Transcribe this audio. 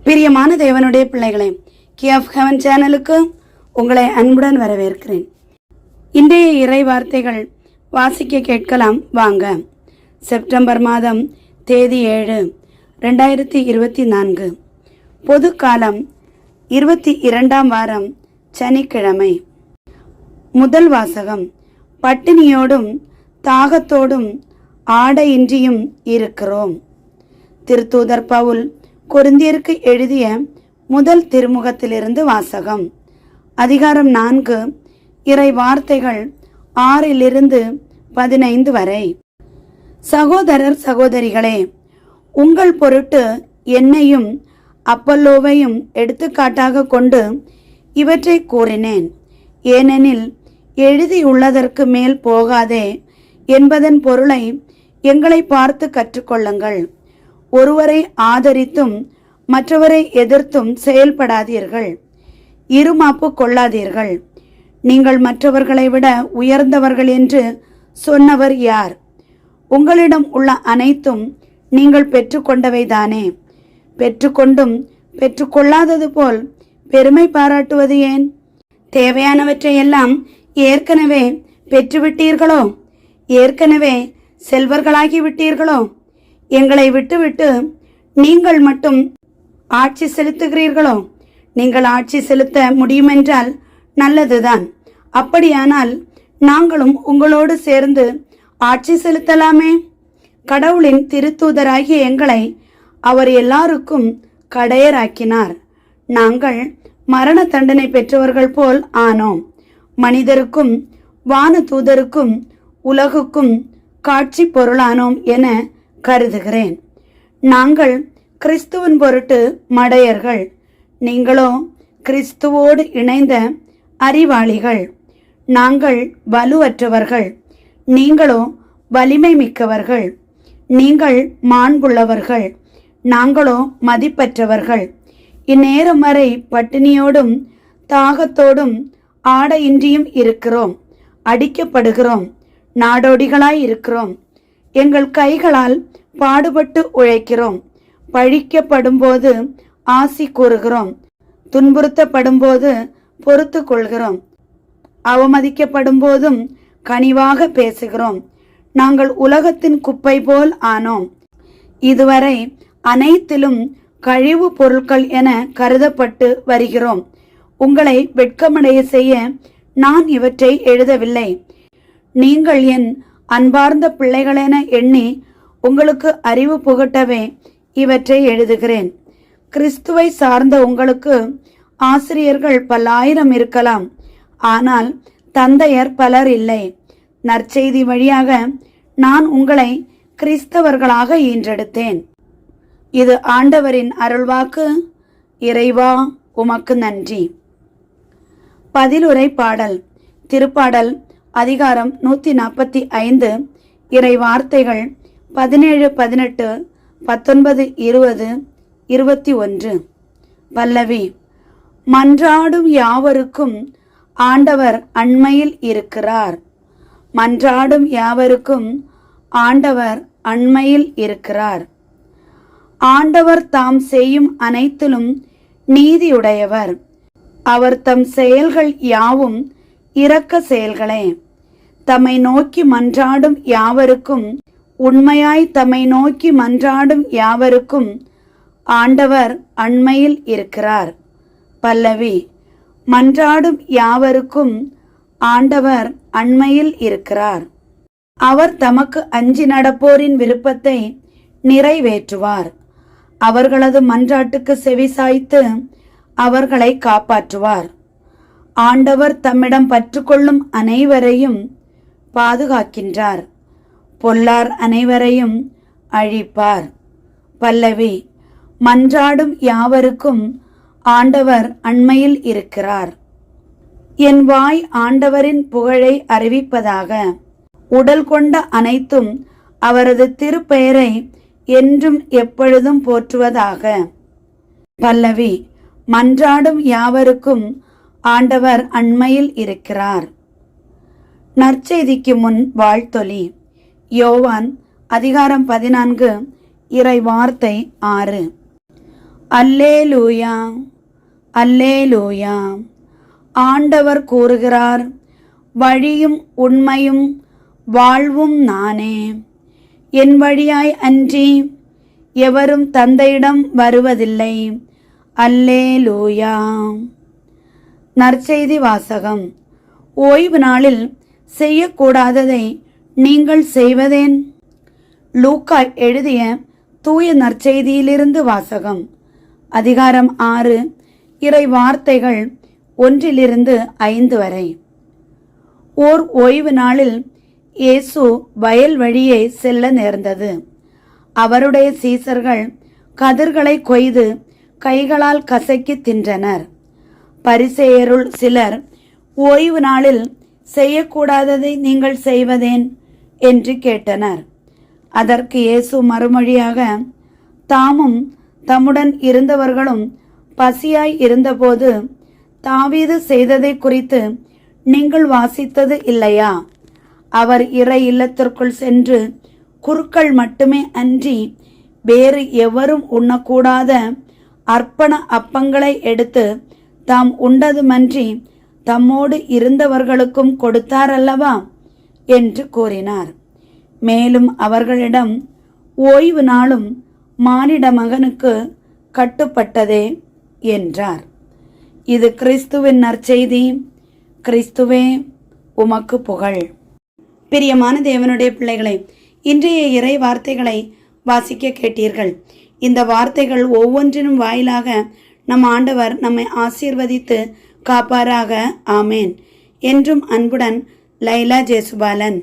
பிரியமான தேவனுடைய பிள்ளைகளே, கீ ஆஃப் ஹெவன் சேனலுக்கு உங்களை அன்புடன் வரவேற்கிறேன். இன்றைய இறை வார்த்தைகள் வாசிக்க கேட்கலாம் வாங்க. செப்டம்பர் மாதம் தேதி 7, 2024, பொது காலம் 22ஆம் வாரம், சனிக்கிழமை. முதல் வாசகம். பட்டினியோடும் தாகத்தோடும் ஆடையின்றியும் இருக்கிறோம். திருத்தூதர் பவுல் கொரிந்தியருக்கு எழுதிய முதல் திருமுகத்திலிருந்து வாசகம். அதிகாரம் 4, இறை வார்த்தைகள் 6-15 வரை. சகோதரர் சகோதரிகளே, உங்கள் பொருட்டு என்னையும் அப்பல்லோவையும் எடுத்துக்காட்டாக கொண்டு இவற்றை கூறினேன். ஏனெனில் எழுதியுள்ளதற்கு மேல் போகாதே என்பதன் பொருளை எங்களை பார்த்து கற்றுக்கொள்ளுங்கள். ஒருவரை ஆதரித்தும் மற்றவரை எதிர்த்தும் செயல்படாதீர்கள். இருமாப்பு கொள்ளாதீர்கள். நீங்கள் மற்றவர்களை விட உயர்ந்தவர்கள் என்று சொன்னவர் யார்? உங்களிடம் உள்ள அனைத்தும் நீங்கள் பெற்றுக்கொண்டவைதானே. பெற்றுக்கொண்டும் பெற்றுக்கொள்ளாதது போல் பெருமை பாராட்டுவது ஏன்? தேவையானவற்றையெல்லாம் ஏற்கனவே பெற்றுவிட்டீர்களோ? ஏற்கனவே செல்வர்களாகி விட்டீர்களோ? எங்களை விட்டுவிட்டு நீங்கள் மட்டும் ஆட்சி செலுத்துகிறீர்களோ? நீங்கள் ஆட்சி செலுத்த முடியுமென்றால் நல்லதுதான். அப்படியானால் நாங்களும் உங்களோடு சேர்ந்து ஆட்சி செலுத்தலாமே. கடவுளின் திருத்தூதராகிய எங்களை அவர் எல்லாருக்கும் கடையராக்கினார். நாங்கள் மரண தண்டனை பெற்றவர்கள் போல் ஆனோம். மனிதருக்கும் வான தூதருக்கும் உலகுக்கும் காட்சி பொருளானோம் என கருதுகிறேன். நாங்கள் கிறிஸ்துவின் பொருட்டு மடையர்கள். நீங்களோ கிறிஸ்துவோடு இணைந்த அறிவாளிகள். நாங்கள் வலுவற்றவர்கள், நீங்களோ வலிமை மிக்கவர்கள். நீங்கள் மாண்புள்ளவர்கள், நாங்களோ மதிப்பற்றவர்கள். இந்நேரம் வரை பட்டினியோடும் தாகத்தோடும் ஆடையின்றியும் இருக்கிறோம். அடிக்கப்படுகிறோம், நாடோடிகளாய் இருக்கிறோம். எங்கள் கைகளால் பாடுபட்டு உழைக்கிறோம். பழிக்கப்படும் போது ஆசி கூறுகிறோம். துன்புறுத்தப்படும் போது பொறுத்து கொள்கிறோம். அவமதிக்கப்படும் போதும் கனிவாக பேசுகிறோம். நாங்கள் உலகத்தின் குப்பை போல் ஆனோம். இதுவரை அனைத்திலும் கழிவு பொருட்கள் என கருதப்பட்டு வருகிறோம். உங்களை வெட்கமடைய செய்ய நான் இவற்றை எழுதவில்லை. நீங்கள் என் அன்பார்ந்த பிள்ளைகளென எண்ணி உங்களுக்கு அறிவு புகட்டவே இவற்றை எழுதுகிறேன். கிறிஸ்துவை சார்ந்த உங்களுக்கு ஆசிரியர்கள் பல்லாயிரம் இருக்கலாம், ஆனால் தந்தையர் பலர் இல்லை. நற்செய்தி வழியாக நான் உங்களை கிறிஸ்தவர்களாக ஈன்றெடுத்தேன். இது ஆண்டவரின் அருள்வாக்கு. இறைவா, உமக்கு நன்றி. பதிலுரை பாடல். திருப்பாடல் அதிகாரம் 145, இறை வார்த்தைகள் 17, 18, 19, 20, 21. பல்லவி. மன்றாடும் யாவருக்கும் ஆண்டவர் அண்மையில் இருக்கிறார். மன்றாடும் யாவருக்கும் ஆண்டவர் அண்மையில் இருக்கிறார். ஆண்டவர் தாம் செய்யும் அனைத்திலும் நீதியுடையவர். அவர் தம் செயல்கள் யாவும் இரக்க செயல்களே. தம்மை நோக்கி மன்றாடும் யாவருக்கும், உண்மையாய் தம்மை நோக்கி மன்றாடும் யாவருக்கும் ஆண்டவர் அண்மையில் இருக்கிறார். பல்லவி. மன்றாடும் யாவருக்கும் ஆண்டவர் அண்மையில் இருக்கிறார். அவர் தமக்கு அஞ்சி நடப்போரின் விருப்பத்தை நிறைவேற்றுவார். அவர்களது மன்றாட்டுக்கு செவிசாய்த்து அவர்களை காப்பாற்றுவார். ஆண்டவர் தம்மிடம் பற்றுக்கொள்ளும் அனைவரையும் பாதுகாக்கின்றார். பொல்லார் அனைவரையும் அழிப்பார். பல்லவி. மன்றாடும் யாவருக்கும் ஆண்டவர் அண்மையில் இருக்கிறார். என் வாய் ஆண்டவரின் புகழை அறிவிப்பதாக. உடல் கொண்ட அனைத்தும் அவரது திருப்பெயரை என்றும் எப்பொழுதும் போற்றுவதாக. பல்லவி. மன்றாடும் யாவருக்கும் ஆண்டவர் அண்மையில் இருக்கிறார். நற்செய்திக்கு முன் வாழ்த்தொலி. யோவான் அதிகாரம் 14, இறை வார்த்தை 6. அல்லேலூயா, அல்லேலூயா. ஆண்டவர் கூறுகிறார், வழியும் உண்மையும் வாழ்வும் நானே. என் வழியாய் அன்றி எவரும் தந்தையிடம் வருவதில்லை. அல்லேலூயா. நற்செய்தி வாசகம். ஓய்வு நாளில் செய்யக்கூடாததை நீங்கள் செய்வதேன்? லூக்கா எழுதிய தூய நற்செய்தியிலிருந்து வாசகம். அதிகாரம் 6, இறை வார்த்தைகள் 1-5 வரை. ஓர் ஓய்வு நாளில் இயேசு வயல் வழியே செல்ல நேர்ந்தது. அவருடைய சீசர்கள் கதிர்களை கொய்து கைகளால் கசக்கி தின்றனர். பரிசேயருள் சிலர், ஓய்வு நாளில் செய்யக்கூடாததை நீங்கள் செய்வதேன் என்று கேட்டனர். அதற்கு இயேசு மறுமொழியாக, தாமும் தம்முடன் இருந்தவர்களும் பசியாய் இருந்தபோது தாவீது செய்ததை குறித்து நீங்கள் வாசித்தது இல்லையா? அவர் இறை இல்லத்திற்குள் சென்று குருக்கள் மட்டுமே அன்றி வேறு எவரும் உண்ணக்கூடாத அர்ப்பண அப்பங்களை எடுத்து தாம் உண்டதுமன்றி தம்மோடு இருந்தவர்களுக்கும் கொடுத்தார் அல்லவா என்று கூறினார். மேலும் அவர்களிடம், ஓய்வு நாளும் மானிட மகனுக்கு கட்டுப்பட்டதே என்றார். இது கிறிஸ்துவின் நற்செய்தி. கிறிஸ்துவே உமக்கு புகழ். பிரியமான தேவனுடைய பிள்ளைகளை, இன்றைய இறை வார்த்தைகளை வாசிக்க கேட்டீர்கள். இந்த வார்த்தைகள் ஒவ்வொன்றினும் வாயிலாக நம் ஆண்டவர் நம்மை ஆசீர்வதித்து காப்பாராக. ஆமேன். என்றும் அன்புடன் லைலா ஜேசுபாலன்.